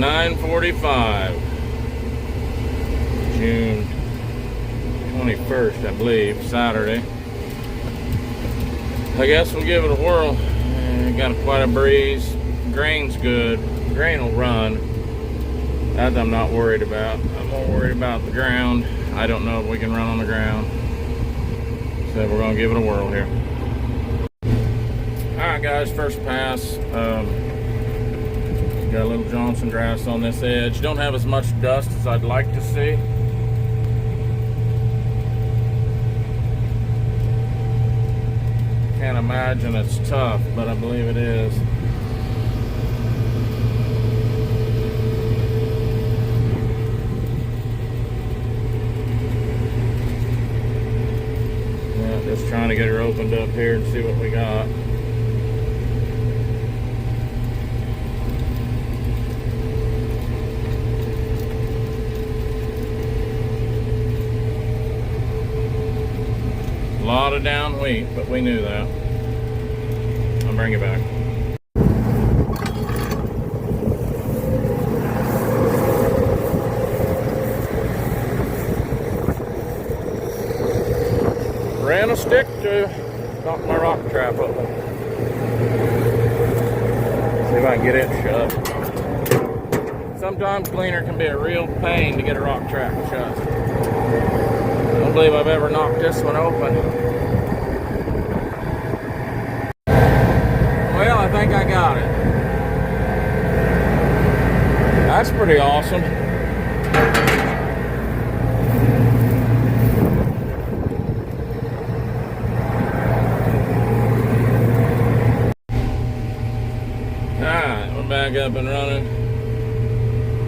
9:45, June 21st, I believe, Saturday. I guess we'll give it a whirl. Got quite a breeze. Grain's good. Grain will run. That I'm not worried about. I'm more worried about the ground. I don't know if we can run on the ground. So we're gonna give it a whirl here. Alright guys, first pass. Got a little Johnson grass on this edge. Don't have as much dust as I'd like to see. Can't imagine it's tough, but I believe it is. Yeah, just trying to get her opened up here and see what we got. A lot of down wheat, but we knew that. I'll bring it back. Ran a stick to knock my rock trap open. See if I can get it shut. Sometimes cleaner can be a real pain to get a rock trap shut. I don't believe I've ever knocked this one open. Well, I think I got it. That's pretty awesome. Alright, we're back up and running.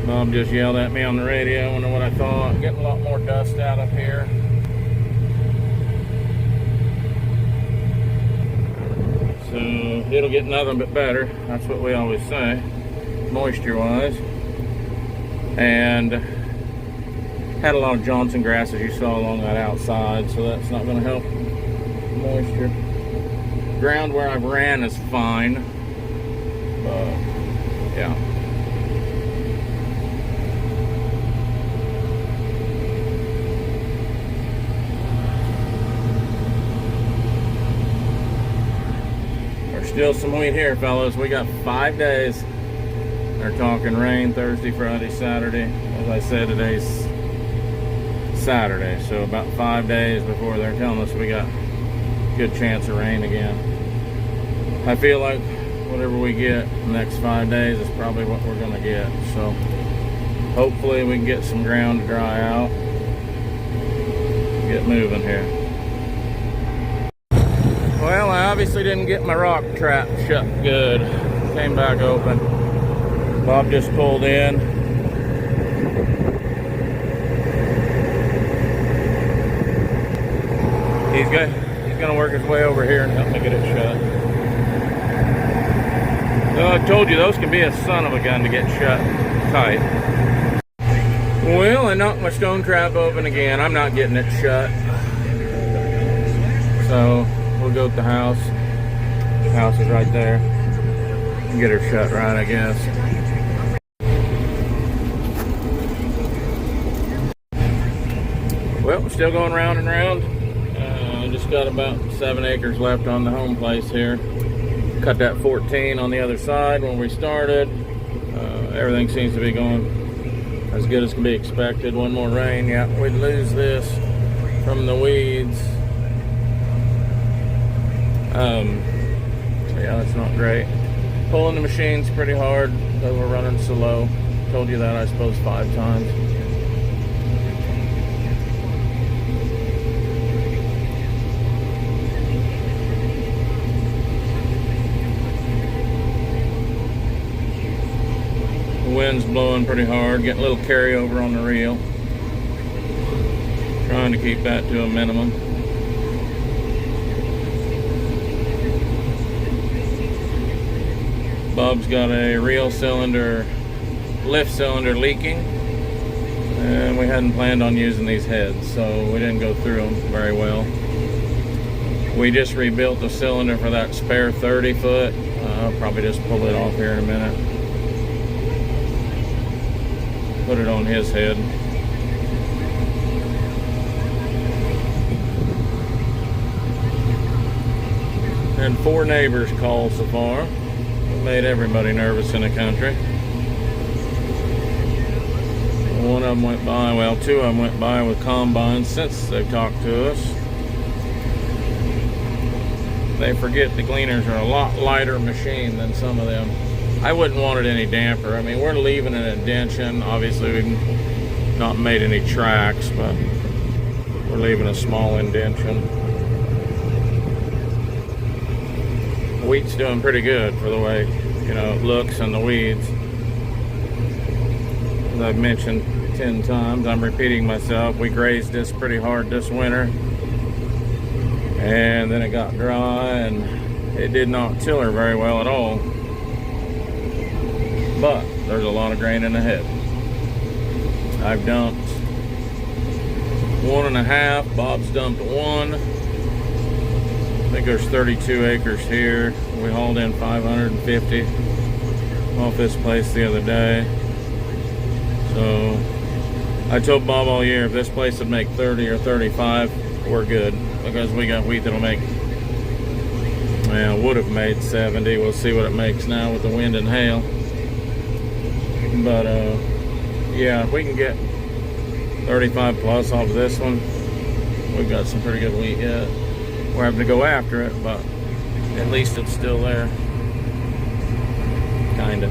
Bob just yelled at me on the radio. I wonder what I thought. Getting a lot more dust out up here. So it'll get nothing but better. That's what we always say, moisture wise. And had a lot of Johnson grass as you saw along that outside, so that's not going to help moisture. Ground where I've ran is fine, but yeah. Still some wheat here, fellas. We got 5 days. They're talking rain Thursday, Friday, Saturday. As I said, today's Saturday, so about 5 days before they're telling us we got a good chance of rain again. I feel like whatever we get the next 5 days is probably what we're gonna get. So hopefully we can get some ground to dry out. Get moving here. Well, I obviously didn't get my rock trap shut good. Came back open. Bob just pulled in. He's gonna work his way over here and help me get it shut. Well, I told you those can be a son of a gun to get shut tight. Well, I knocked my stone trap open again. I'm not getting it shut. So we'll go to the house. The house is right there. Get her shut right, I guess. Well, we're still going round and round. Just got about 7 acres left on the home place here. Cut that 14 on the other side when we started. Everything seems to be going as good as can be expected. One more rain, yeah, we'd lose this from the weeds. Yeah, that's not great. Pulling the machine's pretty hard because we're running so low. Told you that, I suppose, 5 times. The wind's blowing pretty hard, getting a little carryover on the reel. Trying to keep that to a minimum. Bob's got a reel cylinder, lift cylinder leaking, and we hadn't planned on using these heads, so we didn't go through them very well. We just rebuilt the cylinder for that spare 30 foot. I'll probably just pull it off here in a minute. put it on his head. And 4 neighbors called so far. It made everybody nervous in the country. One of them went by, well, 2 of them went by with combines since they've talked to us. They forget the gleaners are a lot lighter machine than some of them. I wouldn't want it any damper. I mean, we're leaving an indention. Obviously, we've not made any tracks, but we're leaving a small indention. The wheat's doing pretty good for the way, you know, it looks and the weeds. As I've mentioned 10 times, I'm repeating myself. We grazed this pretty hard this winter. And then it got dry and it did not tiller very well at all. But there's a lot of grain in the head. I've dumped 1.5. Bob's dumped 1. I think there's 32 acres here. We hauled in 550 off this place the other day. So I told Bob all year, if this place would make 30 or 35, we're good. Because we got wheat that'll make, well, would have made 70. We'll see what it makes now with the wind and hail. But yeah, if we can get 35 plus off of this one, we've got some pretty good wheat yet. We're having to go after it, but at least it's still there. Kinda.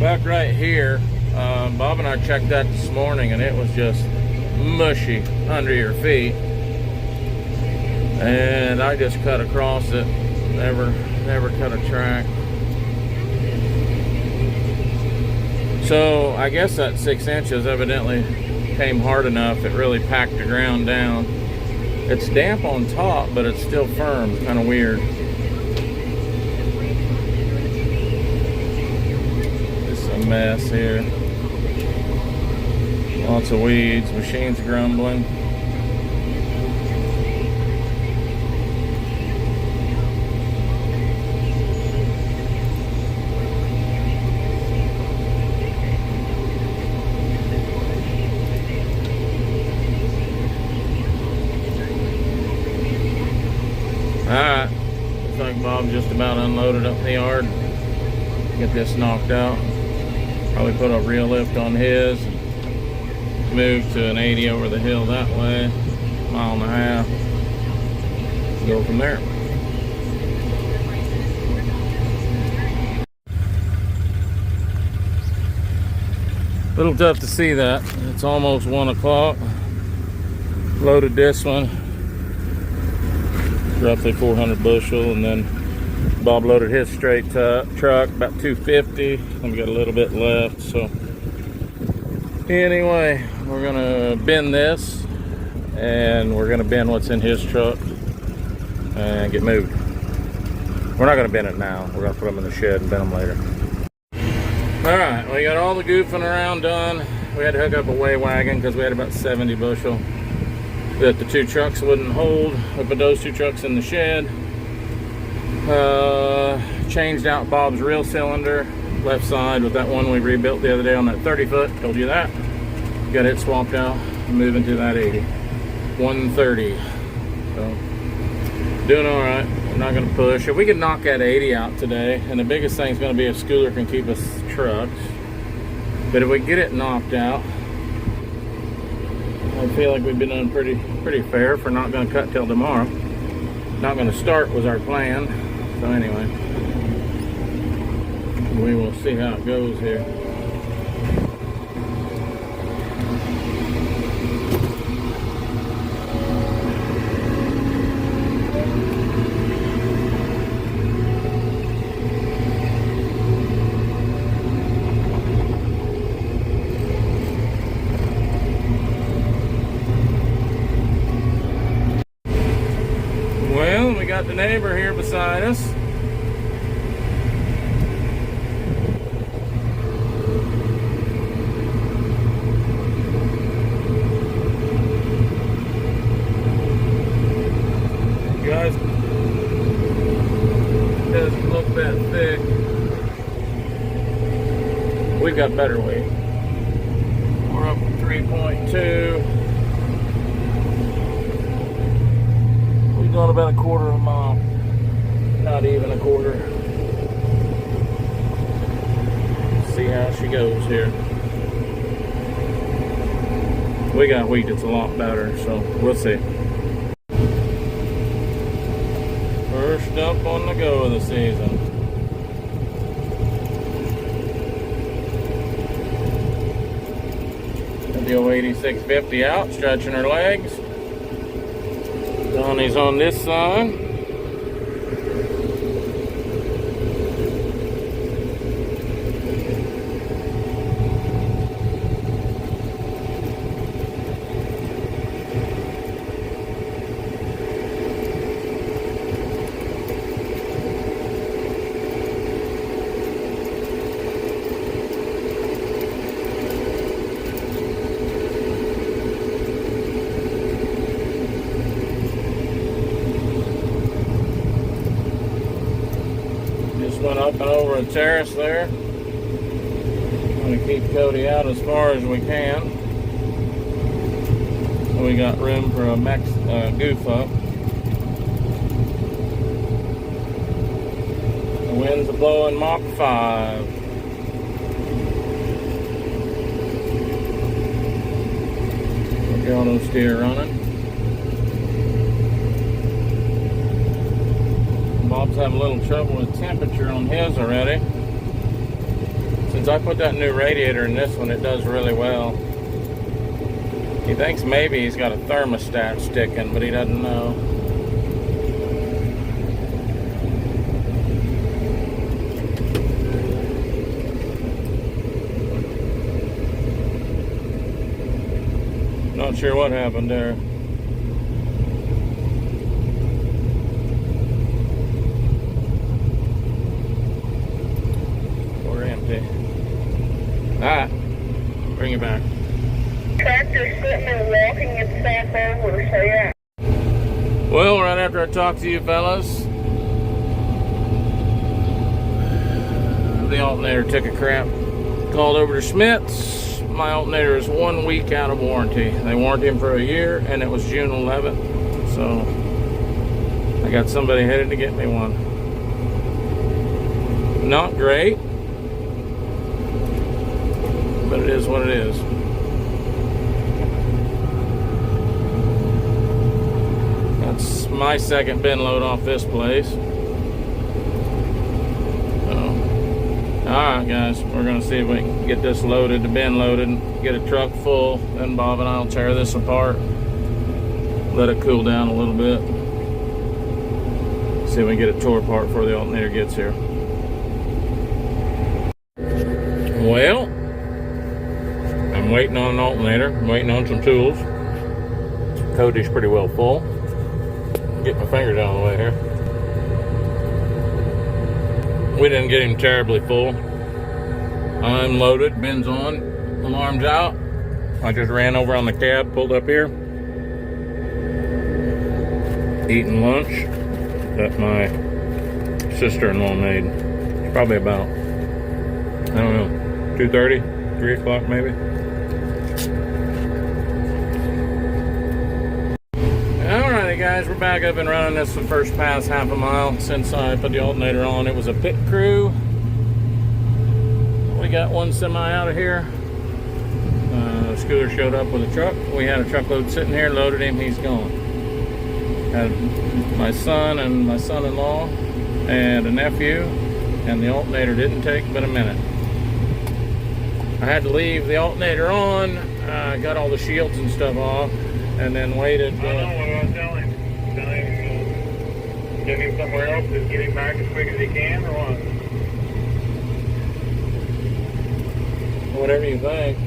Back right here, Bob and I checked that this morning and it was just mushy under your feet. And I just cut across it, never cut a track. So I guess that 6 inches evidently came hard enough, it really packed the ground down. It's damp on top, but it's still firm. It's kind of weird. Mess here. Lots of weeds, machines grumbling. Alright, looks like Bob just about unloaded up the yard. Get this knocked out. Probably put a real lift on his, move to an 80 over the hill that way, 1.5 miles, go from there. A little tough to see that. It's almost 1 o'clock. Loaded this one, roughly 400 bushel, and then Bob loaded his straight truck, about 250. We got a little bit left. So anyway, we're gonna bin this, and we're gonna bin what's in his truck and get moved. We're not gonna bin it now. We're gonna put them in the shed and bin them later. All right, we got all the goofing around done. We had to hook up a weigh wagon because we had about 70 bushel that the 2 trucks wouldn't hold. We put those 2 trucks in the shed. Changed out Bob's real cylinder, left side, with that one we rebuilt the other day on that 30 foot. Told you that. Got it swapped out, moving to that 80. 130. So, doing all right. We're not going to push. If we can knock that 80 out today, and the biggest thing is going to be if Schooler can keep us trucks. But if we get it knocked out, I feel like we've been doing pretty fair for not going to cut till tomorrow. Not going to start was our plan. So anyway, we will see how it goes here. Well, we got the neighbor here beside us. got better weight. We're up 3.2. We've done about a quarter of a mile. Not even a quarter. See how she goes here. We got wheat that's a lot better, so we'll see. First up on the go of the season. Got the old 8650 out, stretching her legs. Donnie's on this side. Went up and over a terrace there. I'm going to keep Cody out as far as we can. So we got room for a goof up. The winds are blowing Mach 5. Look at all those steer running. Bob's having a little trouble with temperature on his already. Since I put that new radiator in this one, it does really well. He thinks maybe he's got a thermostat sticking, but he doesn't know. Not sure what happened there. Alright, bring it back. Tractor's sitting there walking itself over, so yeah. Well, right after I talked to you fellas, the alternator took a crap. Called over to Schmidt's. My alternator is 1 week out of warranty. They warranted him for a year, and it was June 11th. So, I got somebody headed to get me one. Not great, but it is what it is. That's my second bin load off this place. Alright guys, we're going to see if we can get this loaded, the bin loaded, and get a truck full. Then Bob and I will tear this apart, let it cool down a little bit. See if we can get it tore apart before the alternator gets here. Well, I'm waiting on an alternator. I'm waiting on some tools. Cody's pretty well full. Get my fingers out of the way here. We didn't get him terribly full. I'm loaded, bin's on, alarm's out. I just ran over on the cab, pulled up here. Eating lunch that my sister-in-law made. It's probably about, I don't know, 2:30, 3 o'clock maybe. Alrighty guys, we're back up and running. This is the first pass half a mile since I put the alternator on. It was a pit crew. We got one semi out of here. The scooter showed up with a truck. We had a truckload sitting here, loaded him, he's gone. Had my son and my son-in-law and a nephew, and the alternator didn't take but a minute. I had to leave the alternator on, got all the shields and stuff off, and then waited. I don't know what I was telling him. Tell him get him somewhere else, just get him back as quick as he can, or what? Whatever you think.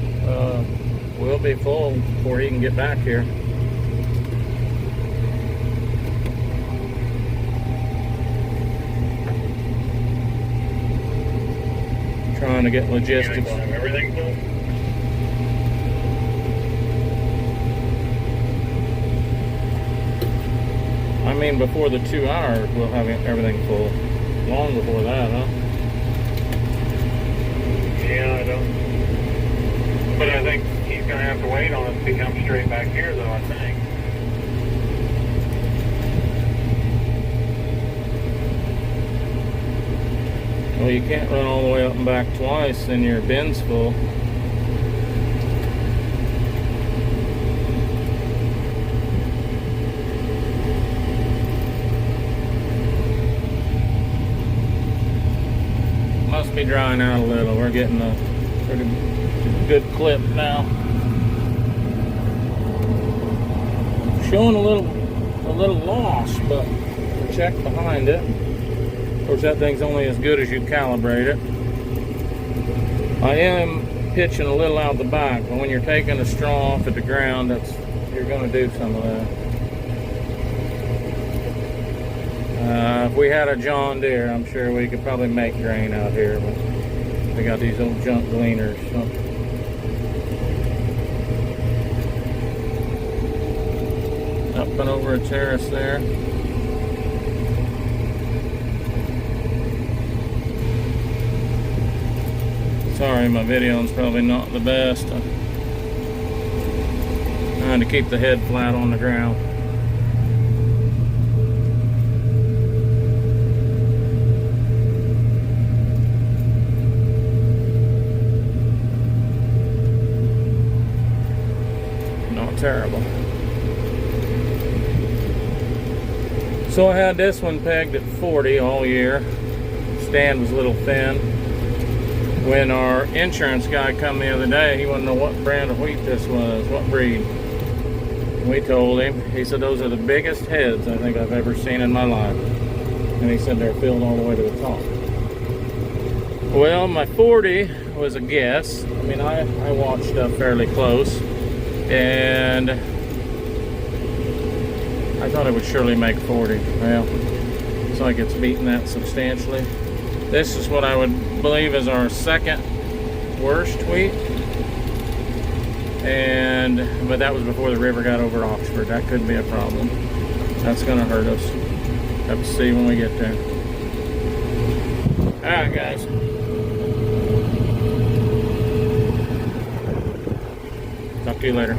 We'll be full before he can get back here. Trying to get logistics. Everything full? I mean, before the 2 hours, we'll have everything full. Long before that, huh? Yeah, I don't. have to wait on it to become straight back here, though, I think. Well, you can't run all the way up and back twice, and your bin's full. Must be drying out a little. We're getting a pretty good clip now. Showing a little loss, but we'll check behind it. Of course, that thing's only as good as you calibrate it. I am pitching a little out the back, but when you're taking a straw off at the ground, you're going to do some of that. If we had a John Deere, I'm sure we could probably make grain out here, but we got these old junk gleaners. So. Up and over a terrace there. Sorry, my video's probably not the best. I'm trying to keep the head flat on the ground. Not terrible. So I had this one pegged at 40 all year. Stand was a little thin. When our insurance guy come the other day, he wanted to know what brand of wheat this was, what breed. We told him. He said those are the biggest heads I think I've ever seen in my life. And he said they're filled all the way to the top. Well, my 40 was a guess. I mean, I watched stuff fairly close, and I thought it would surely make 40. Well, looks like it's beaten that substantially. This is what I would believe is our second worst wheat. But that was before the river got over Oxford. That could be a problem. That's gonna hurt us. Have to see when we get there. Alright, guys. Talk to you later.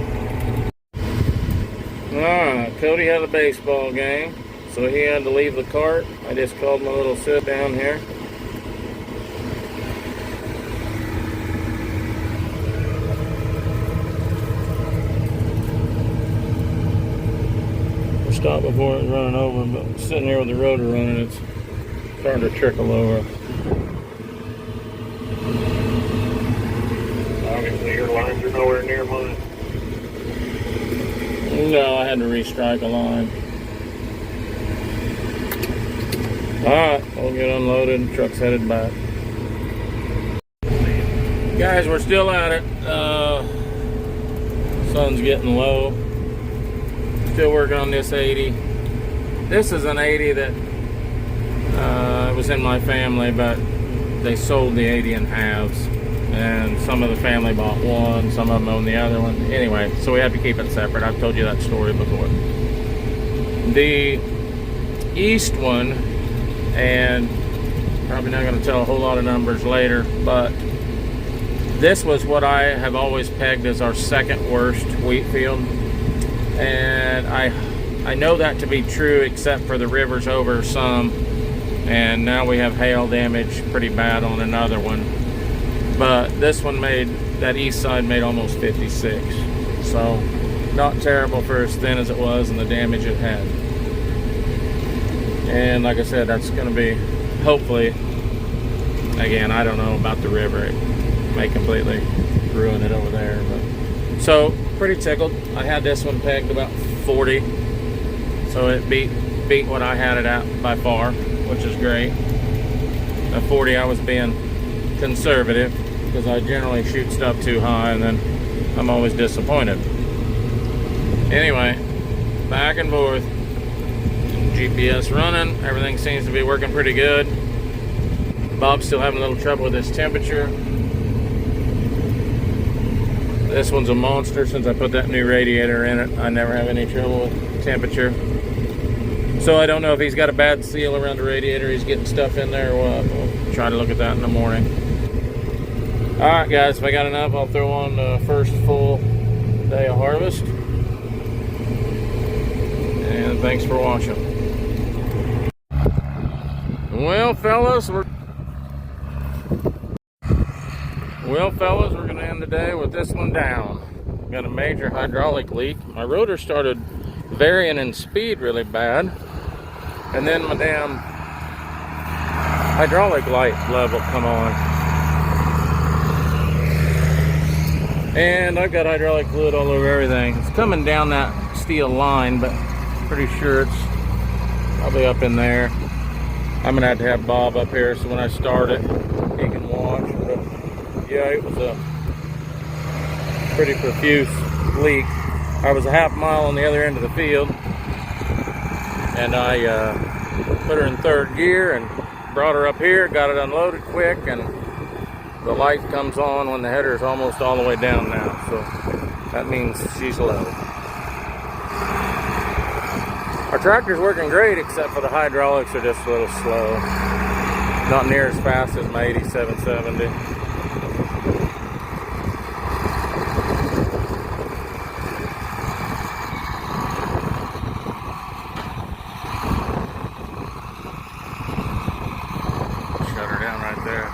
Alright, Cody had a baseball game, so he had to leave the cart. I just called my little sit down here. Stopped before it was running over, but sitting here with the rotor running, it's starting to trickle over. Obviously your lines are nowhere near mine. No, I had to restrike a line. Alright, we'll get unloaded and truck's headed back. Guys, we're still at it. Sun's getting low. Still working on this 80. This is an 80 that was in my family, but they sold the 80 in halves, and some of the family bought one, some of them own the other one. Anyway, so we had to keep it separate. I've told you that story before. The east one, and probably not going to tell a whole lot of numbers later, but this was what I have always pegged as our second worst wheat field. And I know that to be true, except for the river's over some, and now we have hail damage pretty bad on another one. But this one that east side made almost 56, so not terrible for as thin as it was and the damage it had. And like I said, that's going to be, hopefully, again, I don't know about the river, it may completely ruin it over there, but so pretty tickled. I had this one pegged about 40, so it beat what I had it at by far, which is great. At 40 I was being conservative because I generally shoot stuff too high and then I'm always disappointed. Anyway, back and forth, GPS running, everything seems to be working pretty good. Bob's still having a little trouble with his temperature. This one's a monster. Since I put that new radiator in it, I never have any trouble with temperature. So I don't know if he's got a bad seal around the radiator, he's getting stuff in there or what. We'll try to look at that in the morning. Alright guys, if I got enough, I'll throw on the first full day of harvest. And thanks for watching. Well, fellas, we're going to end the day with this one down. Got a major hydraulic leak. My rotor started varying in speed really bad, and then my damn hydraulic light level come on. And I've got hydraulic fluid all over everything. It's coming down that steel line, but pretty sure it's probably up in there. I'm gonna have to have Bob up here so when I start it, he can watch. But yeah, it was a pretty profuse leak. I was a half mile on the other end of the field, and I put her in third gear and brought her up here, got it unloaded quick, and the light comes on when the header is almost all the way down now, so that means she's low. Our tractor's working great, except for the hydraulics are just a little slow. Not near as fast as my 8770. Shut her down right there.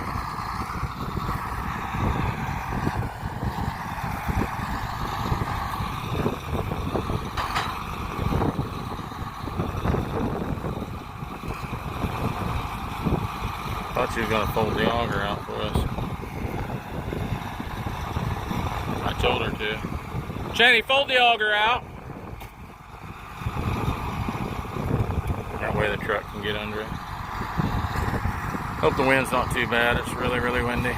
Thought she was going to fold the auger out for us. I told her to. Shani, fold the auger out. That way the truck can get under it. Hope the wind's not too bad. It's really, really windy.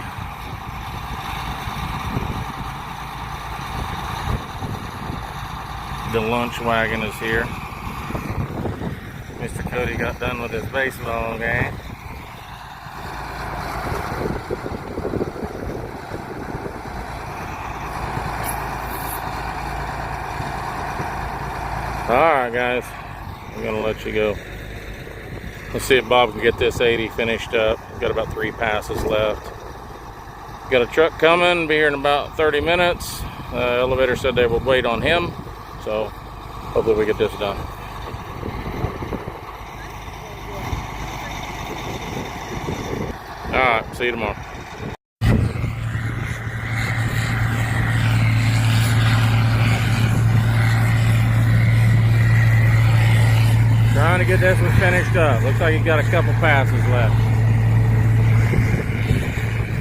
The lunch wagon is here. Mr. Cody got done with his baseball game. Alright guys, I'm gonna let you go. Let's see if Bob can get this 80 finished up. Got about 3 passes left. Got a truck coming, be here in about 30 minutes. Elevator said they would wait on him, so hopefully we get this done. Alright, see you tomorrow. Trying to get this one finished up. Looks like you got a couple passes left.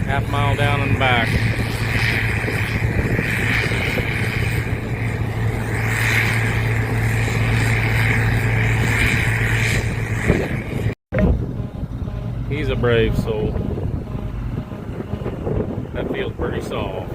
Half mile down and back. He's a brave soul. That feels pretty soft.